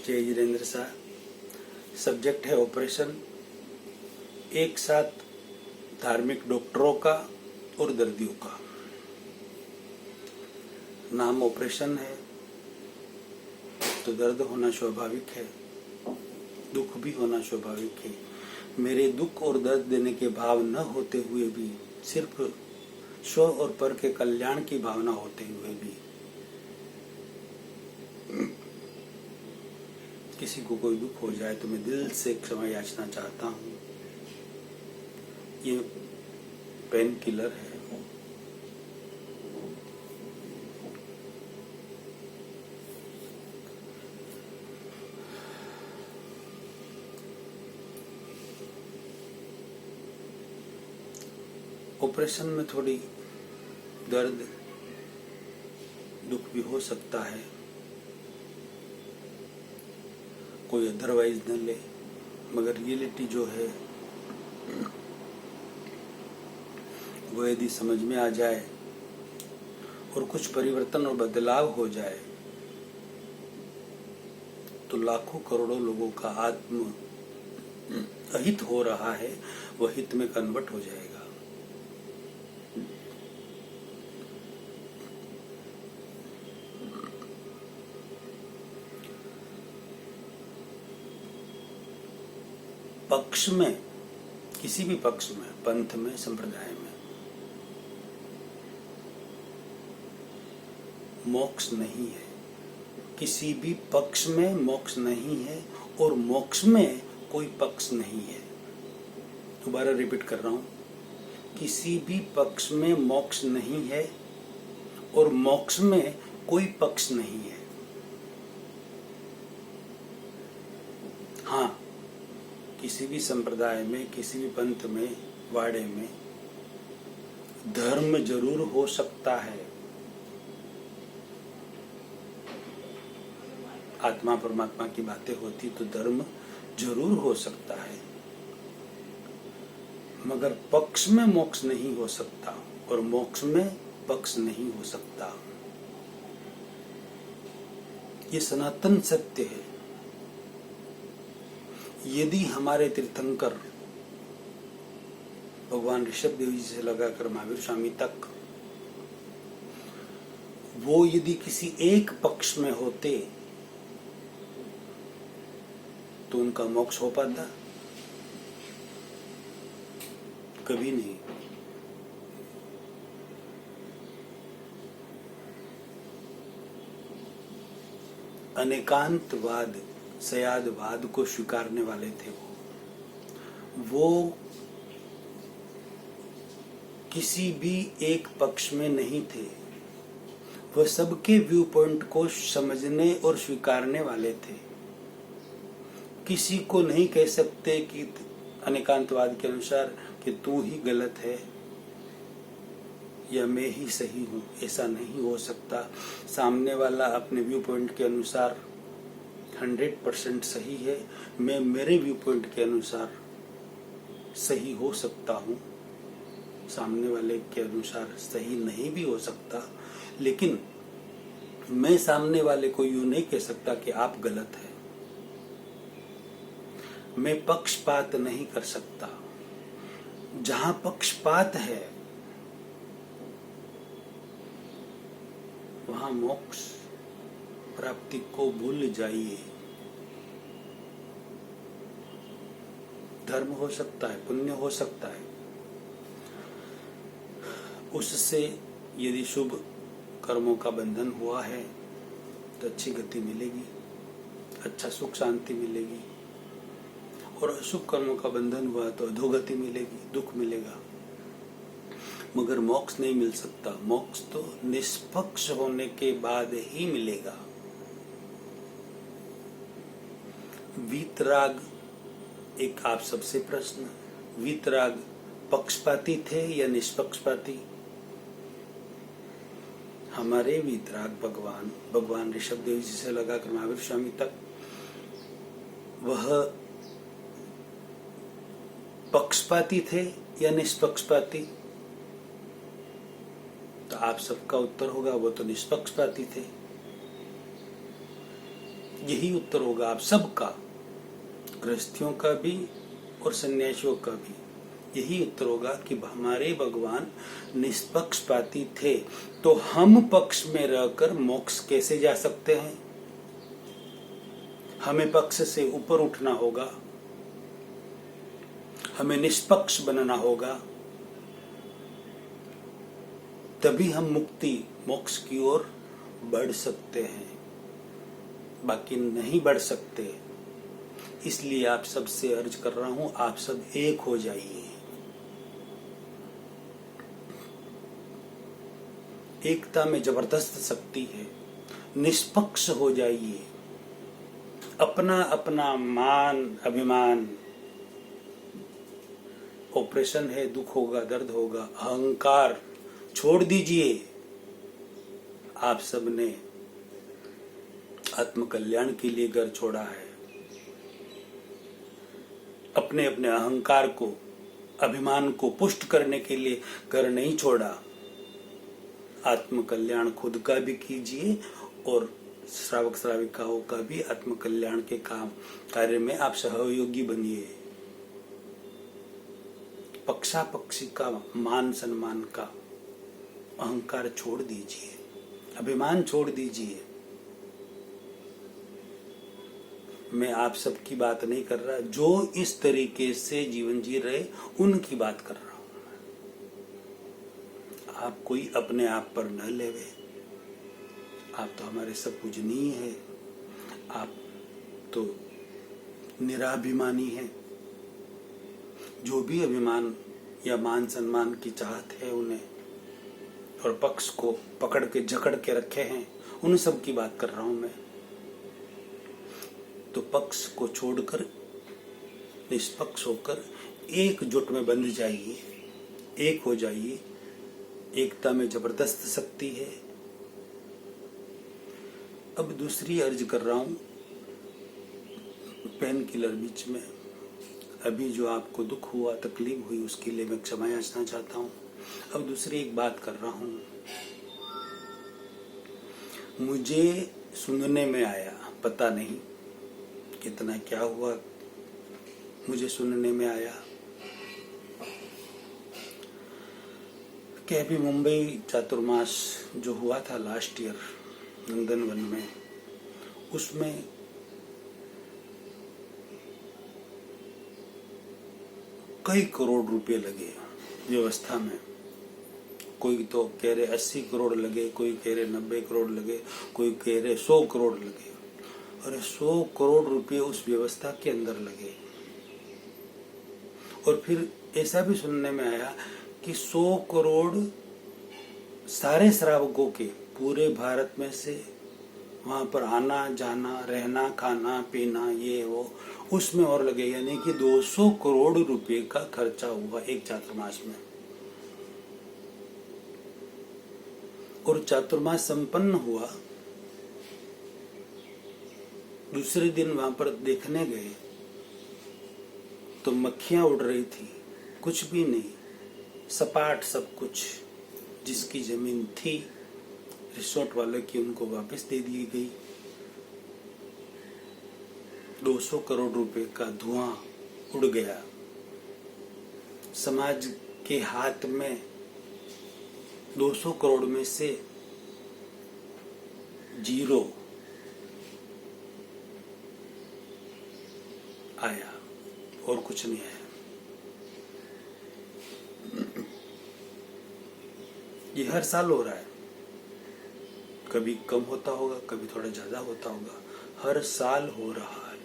जय जितेंद्र शाह। सब्जेक्ट है ऑपरेशन। एक साथ धार्मिक डॉक्टरों का और दर्दियों का। नाम ऑपरेशन है तो दर्द होना स्वाभाविक है, दुख भी होना स्वाभाविक है। मेरे दुख और दर्द देने के भाव न होते हुए भी, सिर्फ स्व और पर के कल्याण की भावना होते हुए भी किसी को कोई दुख हो जाए तो मैं दिल से क्षमा याचना चाहता हूँ। ये पेन किलर है। ऑपरेशन में थोड़ी दर्द दुख भी हो सकता है, कोई अदरवाइज न ले, मगर रियलिटी जो है वो यदि समझ में आ जाए और कुछ परिवर्तन और बदलाव हो जाए तो लाखों करोड़ों लोगों का आत्म अहित हो रहा है वह हित में कन्वर्ट हो जाएगा। पक्ष में, किसी भी पक्ष में, पंथ में, संप्रदाय में मोक्ष नहीं है। किसी भी पक्ष में मोक्ष नहीं है और मोक्ष में कोई पक्ष नहीं है। दोबारा रिपीट कर रहा हूं, किसी भी पक्ष में मोक्ष नहीं है और मोक्ष में कोई पक्ष नहीं है। हाँ, किसी भी संप्रदाय में, किसी भी पंथ में, वाड़े में धर्म जरूर हो सकता है। आत्मा परमात्मा की बातें होती तो धर्म जरूर हो सकता है, मगर पक्ष में मोक्ष नहीं हो सकता और मोक्ष में पक्ष नहीं हो सकता। ये सनातन सत्य है। यदि हमारे तीर्थंकर भगवान ऋषभ देव जी से लगाकर महावीर स्वामी तक वो यदि किसी एक पक्ष में होते तो उनका मोक्ष हो पाता? कभी नहीं। अनेकांतवाद, सयादवाद को स्वीकारने वाले थे वो किसी भी एक पक्ष में नहीं थे। वह सबके व्यू पॉइंट को समझने और स्वीकारने वाले थे। किसी को नहीं कह सकते कि अनेकांतवाद के अनुसार कि तू ही गलत है या मैं ही सही हूं। ऐसा नहीं हो सकता। सामने वाला अपने व्यू पॉइंट के अनुसार 100% सही है, मैं मेरे व्यू पॉइंट के अनुसार सही हो सकता हूँ, सामने वाले के अनुसार सही नहीं भी हो सकता। लेकिन मैं सामने वाले को यूं नहीं कह सकता कि आप गलत हैं। मैं पक्षपात नहीं कर सकता। जहां पक्षपात है वहां मोक्ष प्राप्ति को भूल जाइए। धर्म हो सकता है, पुण्य हो सकता है, उससे यदि शुभ कर्मों का बंधन हुआ है तो अच्छी गति मिलेगी, अच्छा सुख शांति मिलेगी, और अशुभ कर्मों का बंधन हुआ तो अधोगति मिलेगी, दुख मिलेगा, मगर मोक्ष नहीं मिल सकता। मोक्ष तो निष्पक्ष होने के बाद ही मिलेगा। वीतराग, एक आप सबसे प्रश्न, वीतराग पक्षपाती थे या निष्पक्षपाती? हमारे वीतराग भगवान ऋषभ देव जी से लगाकर महावीर स्वामी तक वह पक्षपाती थे या निष्पक्षपाती? तो आप सबका उत्तर होगा वो तो निष्पक्षपाती थे। यही उत्तर होगा आप सबका, गृहस्थियों का भी और सन्यासियों का भी। यही उत्तर होगा कि हमारे भगवान निष्पक्षपाती थे, तो हम पक्ष में रहकर मोक्ष कैसे जा सकते हैं? हमें पक्ष से ऊपर उठना होगा, हमें निष्पक्ष बनना होगा, तभी हम मुक्ति मोक्ष की ओर बढ़ सकते हैं, बाकी नहीं बढ़ सकते। इसलिए आप सबसे अर्ज कर रहा हूं, आप सब एक हो जाइए। एकता में जबरदस्त शक्ति है। निष्पक्ष हो जाइए। अपना अपना मान अभिमान, ऑपरेशन है, दुख होगा, दर्द होगा, अहंकार छोड़ दीजिए। आप सबने आत्मकल्याण के लिए घर छोड़ा है, अपने अपने अहंकार को, अभिमान को पुष्ट करने के लिए घर नहीं छोड़ा। आत्मकल्याण खुद का भी कीजिए और श्रावक श्राविकाओं का भी आत्मकल्याण के कार्य में आप सहयोगी बनिए। पक्षापक्षी का मान सम्मान का अहंकार छोड़ दीजिए, अभिमान छोड़ दीजिए। मैं आप सबकी बात नहीं कर रहा, जो इस तरीके से जीवन जी रहे उनकी बात कर रहा हूं। आप कोई अपने आप पर न लेवे, आप तो हमारे सब पूजनीय है, आप तो निराभिमानी है। जो भी अभिमान या मान सम्मान की चाहत है उन्हें और पक्ष को पकड़ के जकड़ के रखे हैं, उन सब की बात कर रहा हूं मैं। तो पक्ष को छोड़कर निष्पक्ष होकर एकजुट में बंध जाइए, एक हो जाइए। एकता में जबरदस्त शक्ति है। अब दूसरी अर्ज कर रहा हूं, पेन किलर बीच में। अभी जो आपको दुख हुआ, तकलीफ हुई, उसके लिए मैं क्षमा याचना चाहता हूं। अब दूसरी एक बात कर रहा हूं। मुझे सुनने में आया, पता नहीं कितना क्या हुआ, मुझे सुनने में आया कि अभी मुंबई चातुर्मास जो हुआ था लास्ट ईयर नंदनवन में, उसमें कई करोड़ रुपए लगे व्यवस्था में। कोई तो कह रहे 80 करोड़ लगे, कोई कह रहे 90 करोड़ लगे, कोई कह रहे 100 करोड़ लगे। और 100 करोड़ रुपए उस व्यवस्था के अंदर लगे। और फिर ऐसा भी सुनने में आया कि 100 करोड़ सारे श्रावकों के पूरे भारत में से वहां पर आना जाना, रहना, खाना पीना, ये वो, उसमें और लगे। यानी कि 200 करोड़ रुपए का खर्चा हुआ एक चातुर्मास में। और चातुर्मास संपन्न हुआ, दूसरे दिन वहां पर देखने गए तो मक्खियां उड़ रही थी, कुछ भी नहीं, सपाट सब कुछ। जिसकी जमीन थी रिसोर्ट वाले की, उनको वापस दे दी गई। 200 करोड़ रुपए का धुआं उड़ गया। समाज के हाथ में 200 करोड़ में से 0 आया और कुछ नहीं आया। ये हर साल हो रहा है, कभी कम होता होगा, कभी थोड़ा ज्यादा होता होगा, हर साल हो रहा है।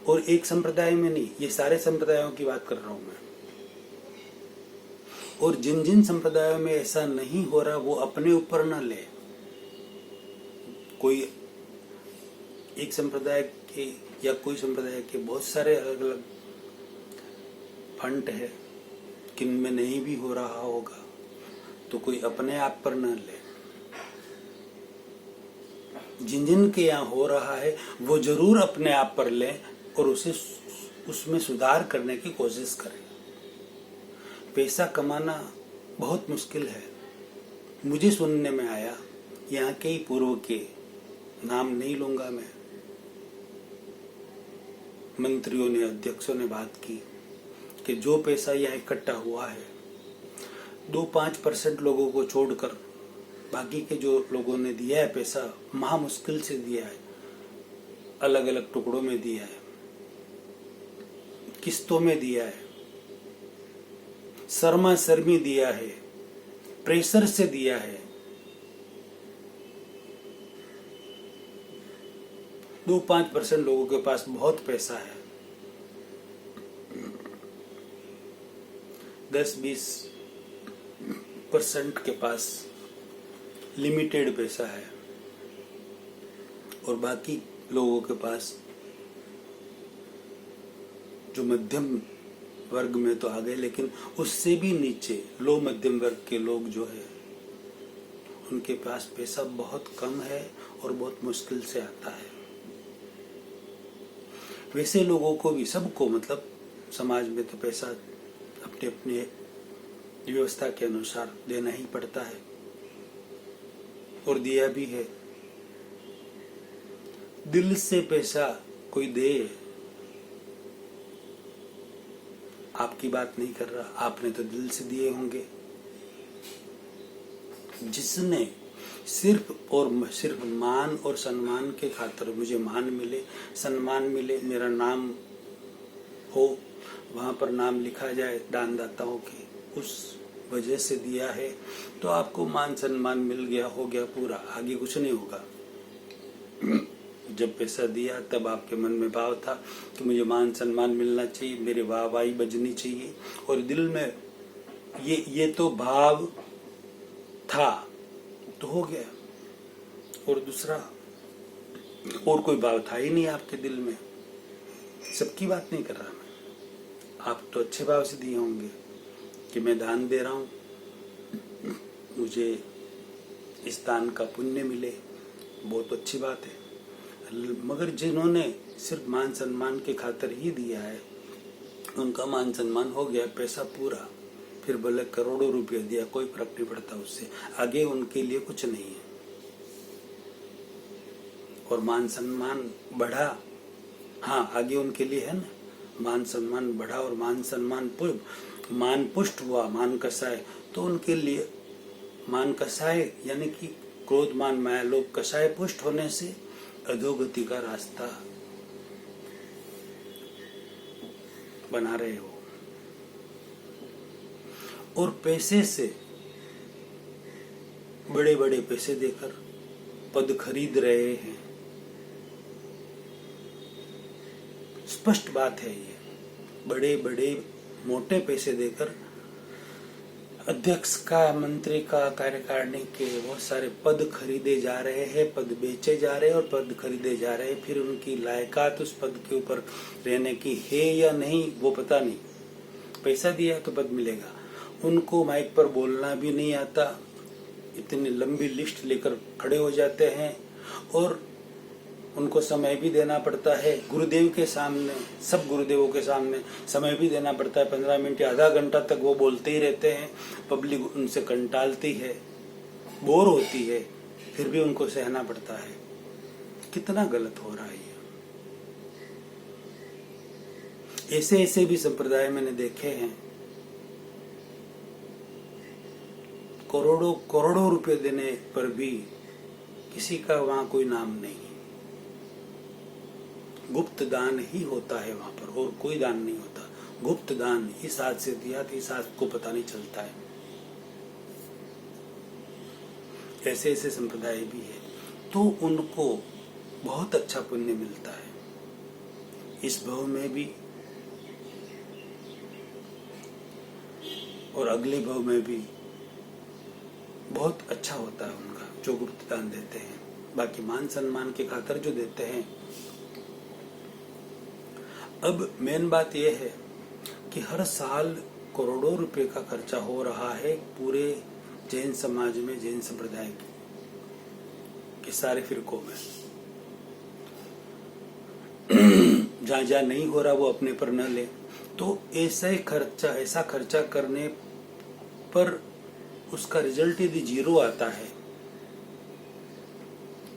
और एक संप्रदाय में नहीं, ये सारे संप्रदायों की बात कर रहा हूं मैं। और जिन जिन संप्रदायों में ऐसा नहीं हो रहा वो अपने ऊपर न ले। कोई एक संप्रदाय के या कोई संप्रदाय के बहुत सारे अलग अलग फंड है, किन में नहीं भी हो रहा होगा, तो कोई अपने आप पर न ले। जिन जिन के यहाँ हो रहा है वो जरूर अपने आप पर ले और उसमें सुधार करने की कोशिश करें। पैसा कमाना बहुत मुश्किल है। मुझे सुनने में आया यहाँ के ही पूर्व के नाम नहीं लूंगा मैं, मंत्रियों ने, अध्यक्षों ने बात की कि जो पैसा यहाँ इकट्ठा हुआ है 2-5% लोगों को छोड़कर बाकी के जो लोगों ने दिया है पैसा, महा मुश्किल से दिया है, अलग अलग टुकड़ों में दिया है, किस्तों में दिया है, शर्मा शर्मी दिया है, प्रेशर से दिया है। 2-5% लोगों के पास बहुत पैसा है, 10-20% के पास लिमिटेड पैसा है और बाकी लोगों के पास जो मध्यम वर्ग में तो आ गए, लेकिन उससे भी नीचे लो मध्यम वर्ग के लोग जो है उनके पास पैसा बहुत कम है और बहुत मुश्किल से आता है। वैसे लोगों को भी, सबको, मतलब समाज में तो पैसा अपने अपने व्यवस्था के अनुसार देना ही पड़ता है और दिया भी है। दिल से पैसा कोई दे, आपकी बात नहीं कर रहा, आपने तो दिल से दिए होंगे। जिसने सिर्फ और सिर्फ मान और सम्मान के खातिर, मुझे मान मिले, सम्मान मिले, मेरा नाम हो, वहां पर नाम लिखा जाए दानदाताओं के, उस वजह से दिया है, तो आपको मान सम्मान मिल गया, हो गया पूरा, आगे कुछ नहीं होगा। जब पैसा दिया तब आपके मन में भाव था कि मुझे मान सम्मान मिलना चाहिए, मेरे वाहवाही बजनी चाहिए, और दिल में ये तो भाव था तो हो गया। और दूसरा, और कोई भाव था ही नहीं आपके दिल में। सबकी बात नहीं कर रहा मैं, आप तो अच्छे भाव से दिए होंगे कि मैं दान दे रहा हूं, मुझे इस दान का पुण्य मिले, बहुत अच्छी बात है। मगर जिन्होंने सिर्फ मान सम्मान के खातिर ही दिया है, उनका मान सम्मान हो गया, पैसा पूरा, फिर भले करोड़ों रुपए दिया, कोई फर्क नहीं पड़ता उससे, आगे उनके लिए कुछ नहीं है। और मान सम्मान बढ़ा, हाँ आगे उनके लिए है ना, मान सम्मान बढ़ा और मान सम्मान मान पुष्ट हुआ, मान कसाय, तो उनके लिए मान कसाय यानी कि क्रोध मान माया लोभ कसाय पुष्ट होने से अधोगति का रास्ता बना रहे हो। और पैसे से, बड़े बड़े पैसे देकर पद खरीद रहे हैं। स्पष्ट बात है ये, बड़े बड़े मोटे पैसे देकर अध्यक्ष का, मंत्री का, कार्यकारिणी के बहुत सारे पद खरीदे जा रहे हैं, पद बेचे जा रहे हैं और पद खरीदे जा रहे हैं। फिर उनकी लायकात उस पद के ऊपर रहने की है या नहीं वो पता नहीं, पैसा दिया तो पद मिलेगा। उनको माइक पर बोलना भी नहीं आता, इतनी लंबी लिस्ट लेकर खड़े हो जाते हैं और उनको समय भी देना पड़ता है। गुरुदेव के सामने, सब गुरुदेवों के सामने समय भी देना पड़ता है, 15 मिनट या आधा घंटा तक वो बोलते ही रहते हैं। पब्लिक उनसे कंटालती है, बोर होती है, फिर भी उनको सहना पड़ता है। कितना गलत हो रहा है ये। ऐसे ऐसे भी संप्रदाय मैंने देखे हैं, करोड़ों करोड़ों रुपए देने पर भी किसी का वहां कोई नाम नहीं, गुप्त दान ही होता है वहां पर, और कोई दान नहीं होता। गुप्त दान, इस हाथ से दिया तो इस हाथ को पता नहीं चलता है। ऐसे ऐसे संप्रदाय भी है, तो उनको बहुत अच्छा पुण्य मिलता है इस भव में भी और अगले भव में भी। बहुत अच्छा होता है उनका जो गुप्त दान देते हैं। बाकी मान सम्मान के खातिर जो देते हैं। अब मेन बात यह है कि हर साल करोड़ों रुपए का खर्चा हो रहा है पूरे जैन समाज में, जैन संप्रदाय के सारे फिरकों में। जहां जहां नहीं हो रहा वो अपने पर न ले, तो ऐसा खर्चा करने पर उसका रिजल्ट यदि 0 आता है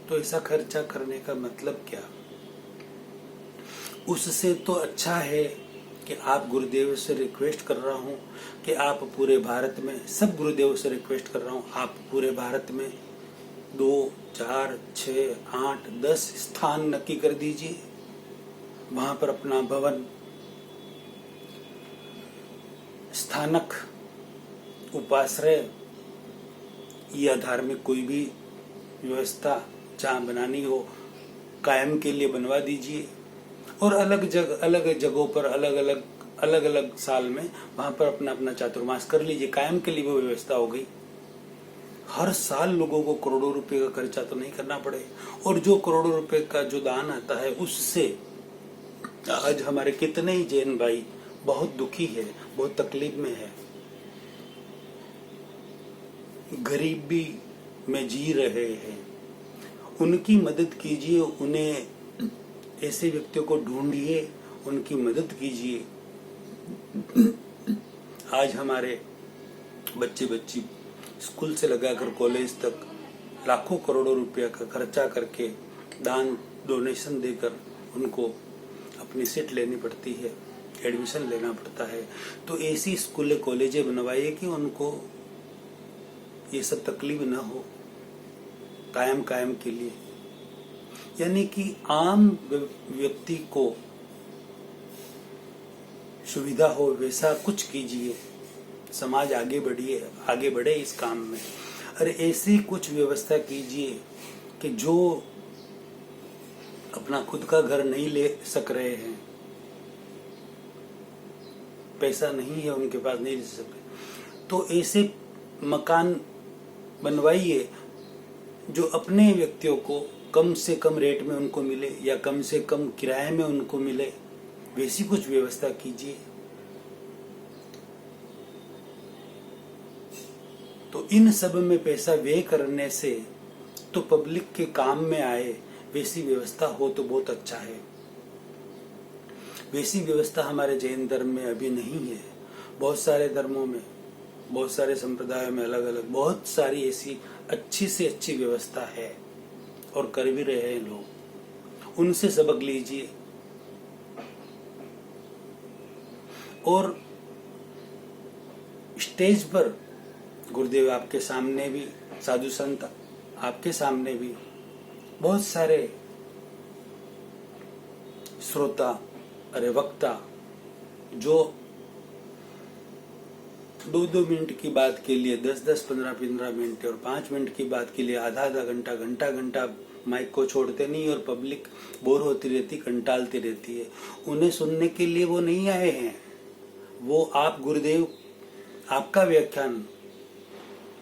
तो ऐसा खर्चा करने का मतलब क्या? उससे तो अच्छा है कि आप गुरुदेव से रिक्वेस्ट कर रहा हूँ कि आप पूरे भारत में, सब गुरुदेव से रिक्वेस्ट कर रहा हूँ, आप पूरे भारत में 2, 4, 6, 8, 10 स्थान नक्की कर दीजिए। वहां पर अपना भवन, स्थानक, उपाश्रय या धार्मिक कोई भी व्यवस्था जहाँ बनानी हो कायम के लिए बनवा दीजिए। और अलग जगहों पर अलग अलग साल में वहां पर अपना अपना चातुर्मास कर लीजिए। कायम के लिए वो व्यवस्था हो गई। हर साल लोगों को करोड़ों रुपए का खर्चा तो नहीं करना पड़े। और जो करोड़ों रुपए का जो दान आता है उससे आज हमारे कितने ही जैन भाई बहुत दुखी है, बहुत तकलीफ में है, गरीबी में जी रहे हैं। उनकी मदद कीजिए, उन्हें ऐसे व्यक्तियों को ढूंढिए, उनकी मदद कीजिए। आज हमारे बच्चे बच्ची स्कूल से लगाकर कॉलेज तक लाखों करोड़ों रुपया का खर्चा करके दान डोनेशन देकर उनको अपनी सीट लेनी पड़ती है, एडमिशन लेना पड़ता है। तो ऐसी स्कूलें कॉलेजें बनवाइए कि उनको ये सब तकलीफ ना हो कायम के लिए। यानी कि आम व्यक्ति को सुविधा हो वैसा कुछ कीजिए, समाज आगे बढ़े इस काम में। अरे ऐसी कुछ व्यवस्था कीजिए कि जो अपना खुद का घर नहीं ले सक रहे हैं, पैसा नहीं है उनके पास, नहीं ले सकते, तो ऐसे मकान बनवाइए जो अपने व्यक्तियों को कम से कम रेट में उनको मिले या कम से कम किराए में उनको मिले, वैसी कुछ व्यवस्था कीजिए। तो इन सब में पैसा व्यय करने से तो पब्लिक के काम में आए वैसी व्यवस्था हो तो बहुत अच्छा है। वैसी व्यवस्था हमारे जैन धर्म में अभी नहीं है। बहुत सारे धर्मों में, बहुत सारे संप्रदायों में अलग अलग बहुत सारी ऐसी अच्छी से अच्छी व्यवस्था है और कर भी रहे हैं लोग। उनसे सबक लीजिए। और स्टेज पर गुरुदेव आपके सामने भी, साधु संत आपके सामने भी, बहुत सारे श्रोता, अरे वक्ता जो 2-2 मिनट की बात के लिए 10-10, 15-15 मिनट और 5 मिनट की बात के लिए आधा घंटा, घंटा माइक को छोड़ते नहीं और पब्लिक बोर होती रहती, कंटालती रहती है। उन्हें सुनने के लिए वो नहीं आए हैं। वो आप गुरुदेव, आपका व्याख्यान,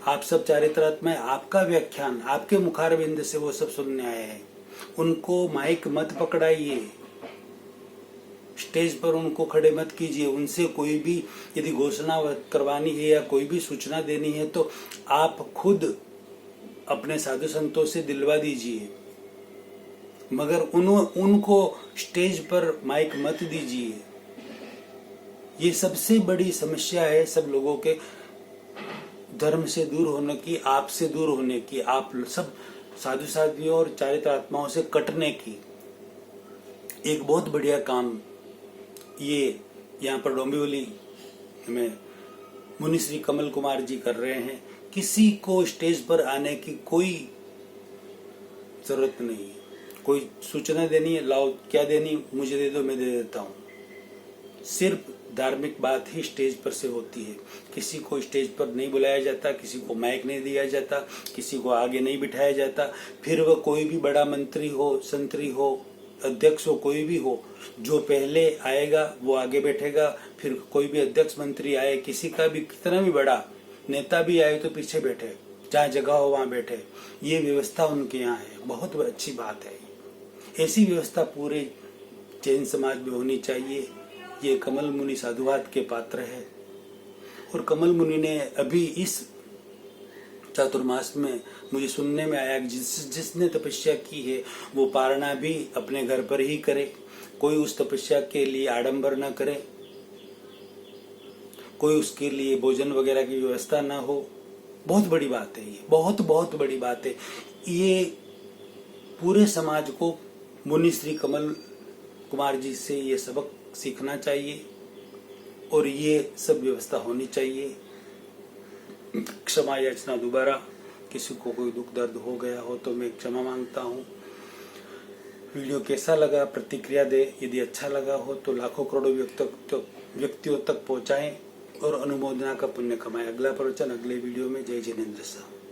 आप सब चारित्रात्मय, आपका व्याख्यान, आपके मुखारविंद से वो सब सुनने आए हैं। उनको माइक मत पकड़ाइए, स्टेज पर उनको खड़े मत कीजिए। उनसे कोई भी यदि घोषणा करवानी है या कोई भी सूचना देनी है तो आप खुद अपने साधु संतों से दिलवा दीजिए, मगर उनको स्टेज पर माइक मत दीजिए। ये सबसे बड़ी समस्या है सब लोगों के धर्म से दूर होने की, आपसे दूर होने की, आप सब साधु साधियों और चारित्रात्माओं से कटने की। एक बहुत बढ़िया काम ये यहाँ पर डोंबिवली में मुनि श्री कमल कुमार जी कर रहे हैं। किसी को स्टेज पर आने की कोई जरूरत नहीं है। कोई सूचना देनी है, लाओ क्या देनी, मुझे दे दो, मैं दे देता हूँ। सिर्फ धार्मिक बात ही स्टेज पर से होती है। किसी को स्टेज पर नहीं बुलाया जाता, किसी को माइक नहीं दिया जाता, किसी को आगे नहीं बिठाया जाता। फिर वह कोई भी बड़ा मंत्री हो, संतरी हो, अध्यक्ष हो, कोई भी हो, जो पहले आएगा वो आगे बैठेगा। फिर कोई भी अध्यक्ष मंत्री आए, किसी का भी कितना भी बड़ा नेता भी आए तो पीछे बैठे, जहाँ जगह हो वहां बैठे। ये व्यवस्था उनके यहाँ है, बहुत अच्छी बात है। ऐसी व्यवस्था पूरे जैन समाज में होनी चाहिए। ये कमल मुनि साधुवाद के पात्र है। और कमल मुनि ने अभी इस चातुर्मास में मुझे सुनने में आया, जिसने तपस्या की है वो पारणा भी अपने घर पर ही करे। कोई उस तपस्या के लिए आडंबर न करे, कोई उसके लिए भोजन वगैरह की व्यवस्था ना हो। बहुत बड़ी बात है ये, बहुत बड़ी बात है। ये पूरे समाज को मुनि श्री कमल कुमार जी से ये सबक सीखना चाहिए और ये सब व्यवस्था होनी चाहिए। क्षमा याचना दोबारा, किसी को कोई दुख दर्द हो गया हो तो मैं क्षमा मांगता हूँ। वीडियो कैसा लगा प्रतिक्रिया दे, यदि अच्छा लगा हो तो लाखों करोड़ों व्यक्तियों तक पहुंचाएं और अनुमोदना का पुण्य कमाएं। अगला प्रवचन अगले वीडियो में। जय जिनेन्द्र साहब।